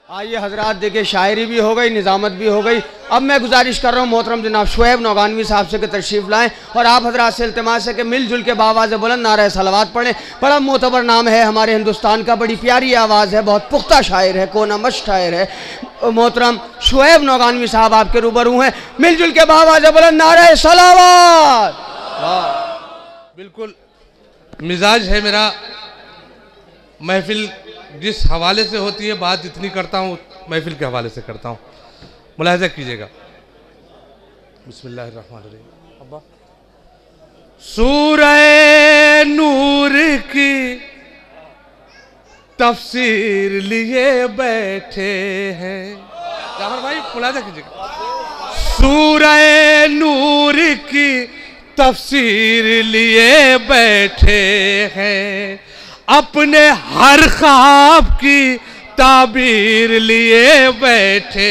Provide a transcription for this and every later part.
आइए हजरात, देखिए शायरी भी हो गई, निज़ामत भी हो गई। अब मैं गुजारिश कर रहा हूँ मोहतरम जनाब शुएब नौगानवी साहब से कि तशरीफ़ लाएँ और आप हजरात से इल्तिमास है कि मिलजुल के बावाज़ बुलंद नारे सलावत पढ़ें। बड़ा मोतबर नाम है हमारे हिंदुस्तान का, बड़ी प्यारी आवाज़ है, बहुत पुख्ता शायर है, कोना मश शायर है। मोहतरम शुएब नौगानवी साहब आपके रूबरू हैं, मिलजुल के बावाज़ बुलंद नारे सलावत। बिल्कुल मिजाज है मेरा, महफिल जिस हवाले से होती है बात जितनी करता हूँ महफिल के हवाले से करता हूँ, मुलाहिज़ा कीजिएगा। बिस्मिल्लाहिर्रहमानिर्रहीम। अब्बा सूरह नूर की तफसीर लिए बैठे हैं, जाफर भाई मुलाहिज़ा कीजिएगा। सूरह नूर की तफसीर लिए बैठे हैं, अपने हर ख्वाब की ताबीर लिए बैठे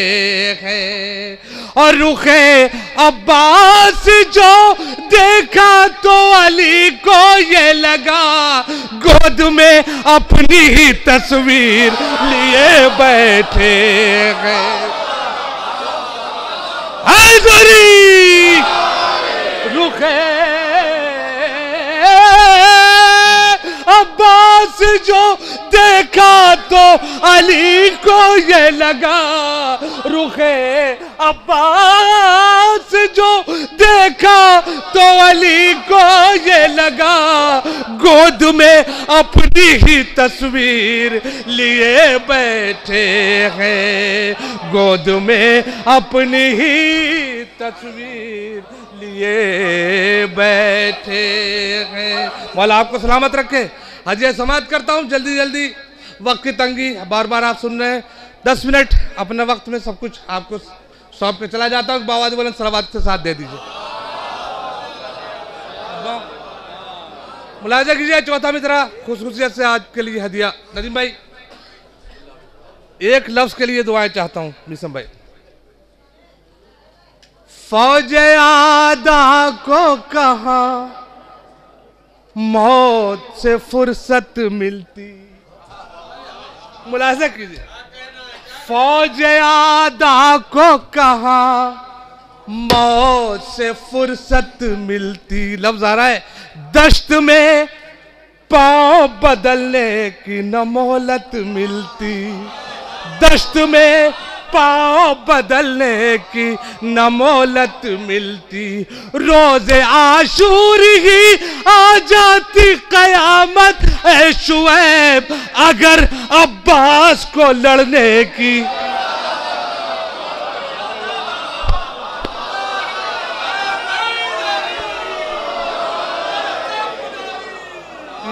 हैं, और रुखे अब्बास जो देखा तो अली को ये लगा गोद में अपनी ही तस्वीर लिए बैठे हैं। हैदरी रुखे अब्बास जो देखा तो अली को ये लगा, रुखे अब्बास जो देखा तो अली को ये लगा गोद में अपनी ही तस्वीर लिए बैठे हैं, गोद में अपनी ही तस्वीर लिए बैठे हैं। मौला आपको सलामत रखे। हाजिया समाप्त करता हूँ जल्दी जल्दी, वक्त की तंगी, बार बार आप सुन रहे हैं। 10 मिनट अपने वक्त में सब कुछ आपको सौंप के चला जाता हूँ। बाबा जी बोले सलावत के साथ दे दीजिए। मुलाहिज़ा कीजिए चौथा मित्रा खुशखुशियत से आज के लिए हदिया। नदीम भाई एक लफ्ज के लिए दुआएं चाहता हूँ। मिसम भाई फौज आदा को कहा मौत से फुर्सत मिलती, मुलाहिज़ा कीजिए। फौज आदा को कहा मौत से फुर्सत मिलती, लफ्ज आ रहा है, दश्त में पांव बदलने की न मोहलत मिलती, दश्त में पांव बदलने की न मोहलत मिलती, रोज़े आशूर ही आ जाती कयामत ऐ शुएब अगर अब्बास को लड़ने की।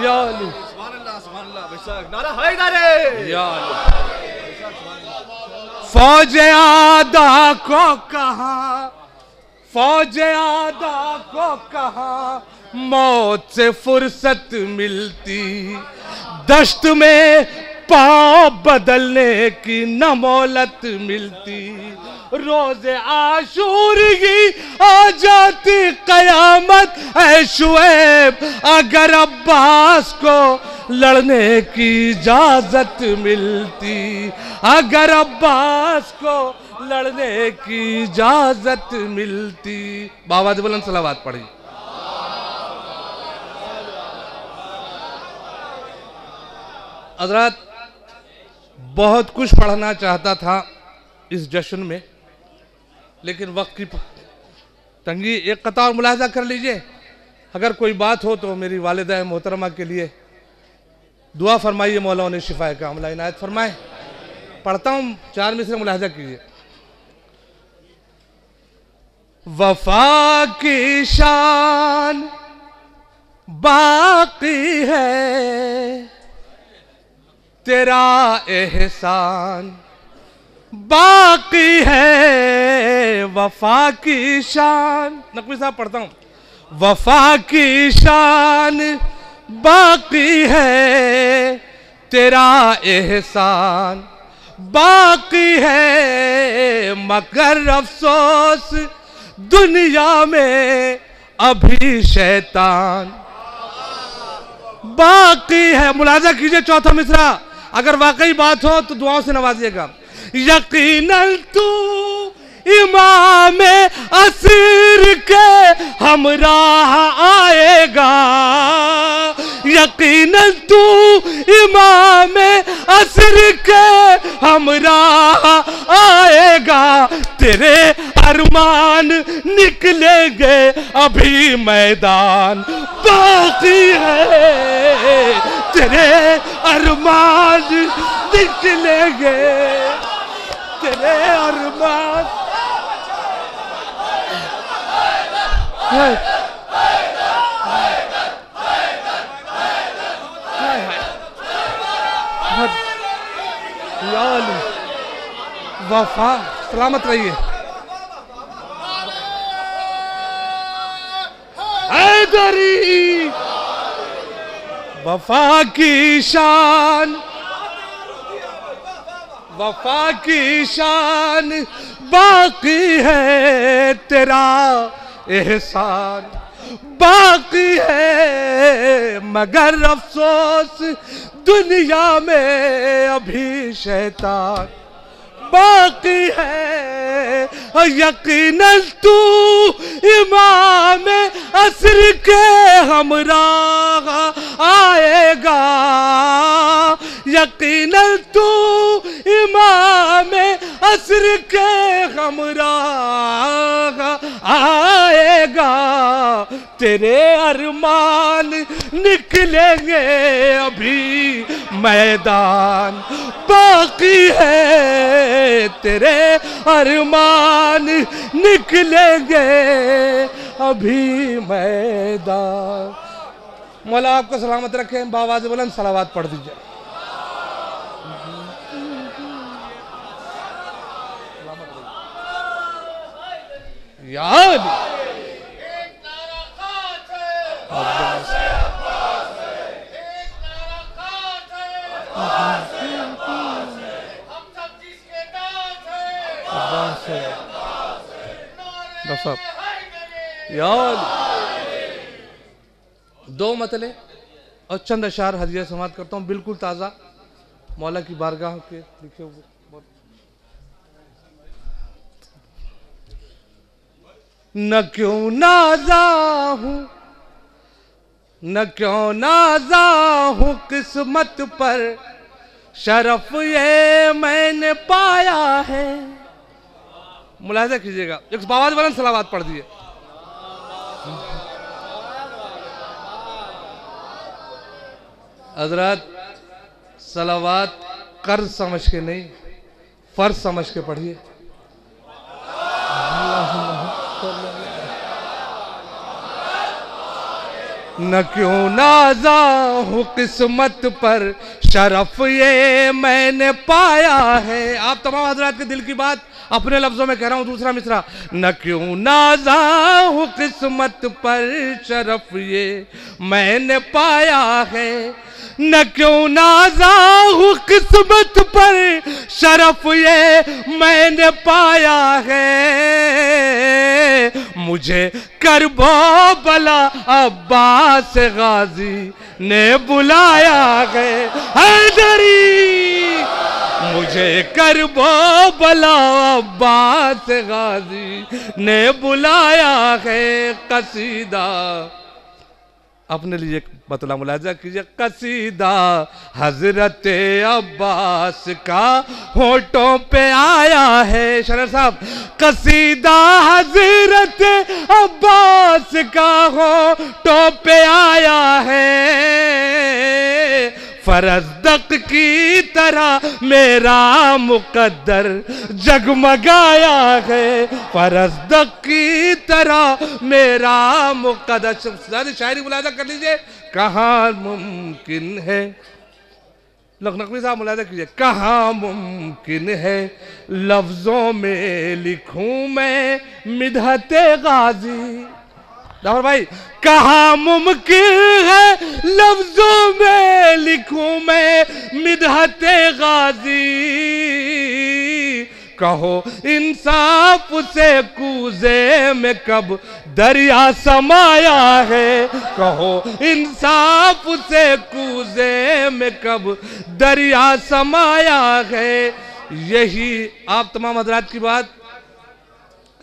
या अली नारा हैदर, या अली। फौज आदा को कहा, फौज आदा को कहा मौत से फुर्सत मिलती, दश्त में पांव बदलने की न मोहलत मिलती, रोज़े आशूर ही आ जाती कयामत ऐ शुएब अगर अब्बास को लड़ने की इजाजत मिलती, अगर अब्बास को लड़ने की इजाजत मिलती। बाबा जी बुलंद सलावत पढ़ी। हज़रात बहुत कुछ पढ़ना चाहता था इस जश्न में, लेकिन वक्त की तंगी। एक कता और मुलाहिज़ा कर लीजिए, अगर कोई बात हो तो मेरी वालिदा मोहतरमा के लिए दुआ फरमाइए, मौला उन्हें शिफा कामिला इनायत फरमाए। पढ़ता हूँ 4 मिसरे, मुलाहिज़ा कीजिए। वफा की शान बाकी है, तेरा एहसान बाकी है, वफा की शान। नकवी साहब पढ़ता हूँ। वफा की शान बाकी है, तेरा एहसान बाकी है, मगर अफसोस दुनिया में अभी शैतान बाकी है। मुलाजा कीजिए चौथा मिसरा, अगर वाकई बात हो तो दुआओं से नवाजिएगा। यकीनन तू इमाम असर के हमराह आएगा, यकीनन तू इमाम असर के हमराह आएगा। तेरे अरमान निकलेंगे अभी मैदान बाकी है, तेरे अरमान निकलेंगे, तेरे अरमान वफा सलामत रहिए। हैदरी वफा की शान, वफा की शान बाकी है, तेरा एहसान बाकी है, मगर अफसोस दुनिया में अभी शैतान बाकी है। यकीनन तू इमाम असर के हमराह आएगा, यकीनन तू इमाम असर के हमराह आएगा। तेरे अरमान निकलेंगे अभी मैदान बाकी है, तेरे अरमान निकलेंगे अभी मैदान। मौला आपको सलामत रखे। बावाज़ बुलंद सलावत पढ़ दीजिए। याद दो मतले और चंद अशार हदिया समाप्त करता हूँ, बिल्कुल ताज़ा मौला की बारगाह के लिखे हुए। न क्यों नाज़ा हूँ, न क्यों नाज़ा हूँ किस्मत पर, शरफ ये मैंने पाया है। मुलाहिज़ा कीजिएगा, एक बावाज़ बुलंद सलावत पढ़ दिए। हज़रत सलावत कर्ज समझ के नहीं, फर्ज समझ के पढ़िए। न क्यों नाज़ा हूँ किस्मत पर, शरफ ये मैंने पाया है। आप तमाम हज़रात के दिल की बात अपने लफ्ज़ों में कह रहा हूँ। दूसरा मिसरा, न क्यों नाज़ा हूँ किस्मत पर, शरफ ये मैंने पाया है। न क्यों नाज़ा हूँ किस्मत पर, शरफ ये मैंने पाया है। मुझे करबो बला अब्बास गाजी ने बुलाया है। हैदरी मुझे करबो बला अब्बास गाजी ने बुलाया है। कसीदा अपने लिए मतलब मुलाजा कीजिए। कसीदा हजरत अब्बास का होठों पे आया है। शरर साहब, कसीदा हजरत अब्बास का होठों पे आया है। फरज़दक की तरह मेरा मुकद्दर जगमगाया है। फरज़दक की तरह मेरा मुकद्दर। शायरी मुलाजा कर लीजिए। कहाँ मुमकिन है, नकवी साहब मुलाजा कीजिए। कहाँ मुमकिन है लफ्ज़ों में लिखूं मैं मिदहते गाजी। जाफर भाई, कहाँ मुमकिन है लफ्जों में लिखूं मैं मिदहते गाजी। कहो इंसाफ से कूजे में कब दरिया समाया है। कहो इंसाफ से कूजे में कब दरिया समाया है। यही आप तमाम हजरात की बात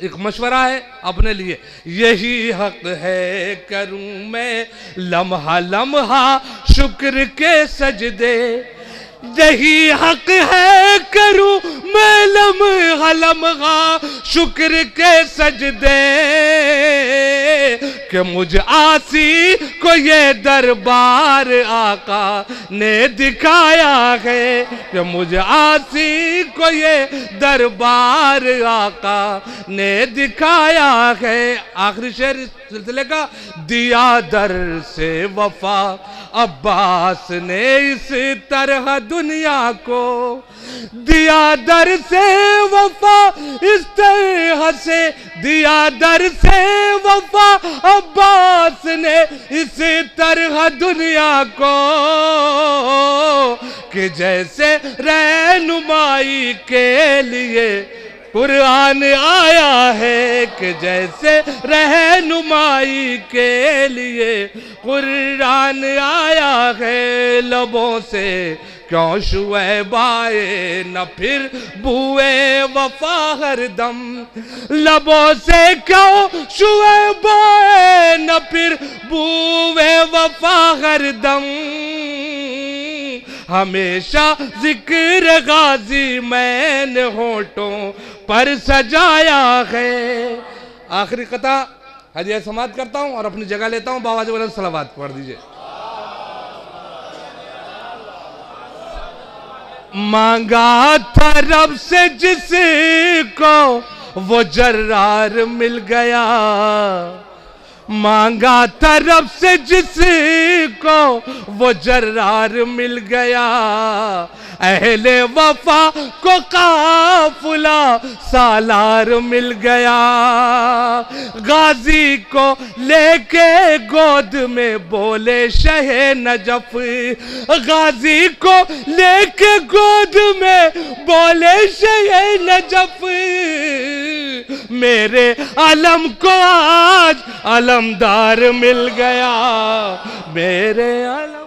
एक मशवरा है अपने लिए, यही हक है करूं मैं लम्हा लम्हा शुक्र के सजदे, यही हक है करूं मैं लम्हा लम्हा शुक्र के सजदे, कि मुझ आसी को ये दरबार आका ने दिखाया है, कि मुझ आसी को ये दरबार आका ने दिखाया है। आखिरी शेर इस सिलसिले का, दिया दर से वफा अब्बास ने इस तरह दुनिया को, दिया दर से वफा इस तरह से, दिया दर से वफा अब्बास ने इस तरह दुनिया को, कि जैसे रहनुमाई के लिए कुरान आया है, कि जैसे रहनुमाई के लिए कुरान आया है। लबों से क्यों शुएबाए न फिर बुए वफा हरदम, लबों से क्यों शुएबाए न फिर बुए वफा हरदम, हमेशा जिक्र गाजी मैंने होठों पर सजाया है। आखिरी कथा हदिया समाप्त करता हूं और अपनी जगह लेता हूं। बाबा जी सलावत पढ़ दीजिए। मांगा था रब से जिसको वो जर्रार मिल गया, मांगा था रब से जिसको वो जर्रार मिल गया, अहले वफा को काफिला सालार मिल गया, गाजी को लेके गोद में बोले शहे नजफ, गाजी को लेके गोद में बोले शहे नजफ, मेरे अलम को आज अलमदार मिल गया, मेरे अलम